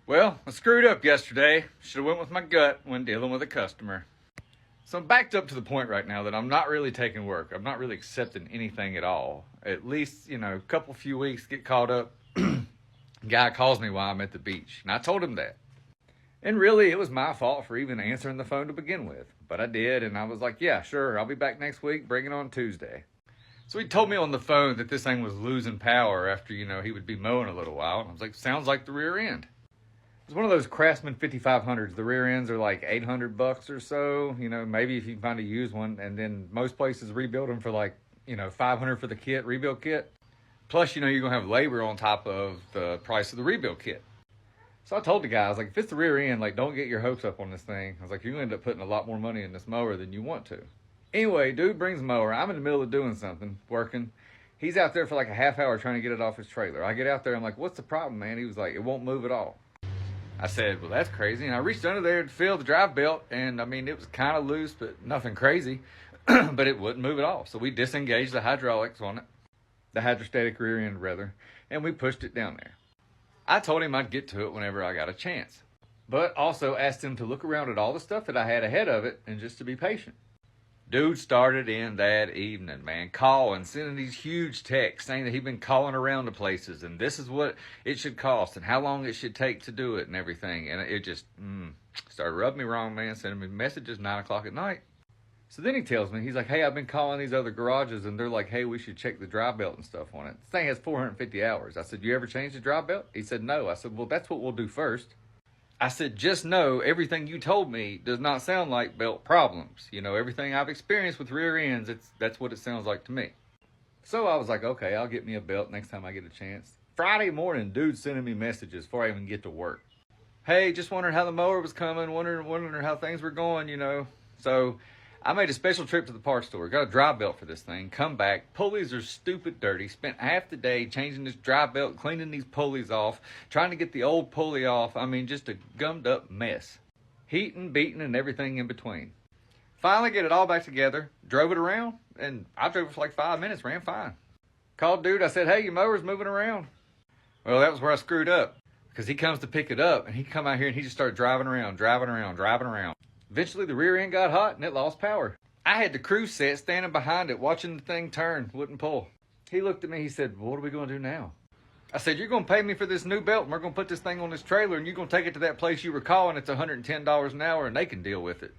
Well, I screwed up yesterday. Should have went with my gut when dealing with a customer. So I'm backed up to the point right now that I'm not really taking work. I'm not really accepting anything at all. At least, a few weeks, get caught up. Guy calls me while I'm at the beach, and I told him that. And really, it was my fault for even answering the phone to begin with. But I did, and I was like, yeah, sure, I'll be back next week. Bring it on Tuesday. So he told me on the phone that this thing was losing power after, he would be mowing a little while. And I was like, sounds like the rear end. It's one of those Craftsman 5500s. The rear ends are like $800 or so. Maybe if you can find a used one. And then most places rebuild them for like, $500 for the kit, rebuild kit. Plus, you're going to have labor on top of the price of the rebuild kit. So I told the guy, I was like, if it's the rear end, like, don't get your hopes up on this thing. I was like, you're going to end up putting a lot more money in this mower than you want to. Anyway, dude brings the mower. I'm in the middle of doing something, working. He's out there for like a half hour trying to get it off his trailer. I get out there, I'm like, what's the problem, man? He was like, it won't move at all. I said, well, that's crazy. And I reached under there to feel the drive belt, and it was kind of loose, but nothing crazy. But it wouldn't move at all. So we disengaged the hydraulics on it, the hydrostatic rear end, rather, and we pushed it down there. I told him I'd get to it whenever I got a chance, but also asked him to look around at all the stuff that I had ahead of it and just to be patient. Dude started in that evening, man, calling, sending these huge texts saying that he'd been calling around to places and this is what it should cost and how long it should take to do it and everything. And it just started rubbing me wrong, man, sending me messages 9 o'clock at night. So then he tells me, he's like, hey, I've been calling these other garages and they're like, hey, we should check the drive belt and stuff on it. This thing has 450 hours. I said, you ever change the drive belt? He said, no. I said, well, that's what we'll do first. I said, just know everything you told me does not sound like belt problems. Everything I've experienced with rear ends, that's what it sounds like to me. So I was like, okay, I'll get me a belt next time I get a chance. Friday morning, dude's sending me messages before I even get to work. Hey, just wondering how the mower was coming, wondering how things were going, So I made a special trip to the parts store, got a drive belt for this thing, come back, pulleys are stupid dirty, spent half the day changing this drive belt, cleaning these pulleys off, trying to get the old pulley off. Just a gummed up mess. Heating, beating, and everything in between. Finally get it all back together, drove it around, and I drove it for like 5 minutes, ran fine. Called dude, I said, hey, your mower's moving around. Well, that was where I screwed up, because he comes to pick it up, and he come out here and he just started driving around. Eventually, the rear end got hot and it lost power. I had the cruise set standing behind it, watching the thing turn, wouldn't pull. He looked at me, he said, well, what are we going to do now? I said, you're going to pay me for this new belt and we're going to put this thing on this trailer and you're going to take it to that place you were calling. It's $110 an hour and they can deal with it.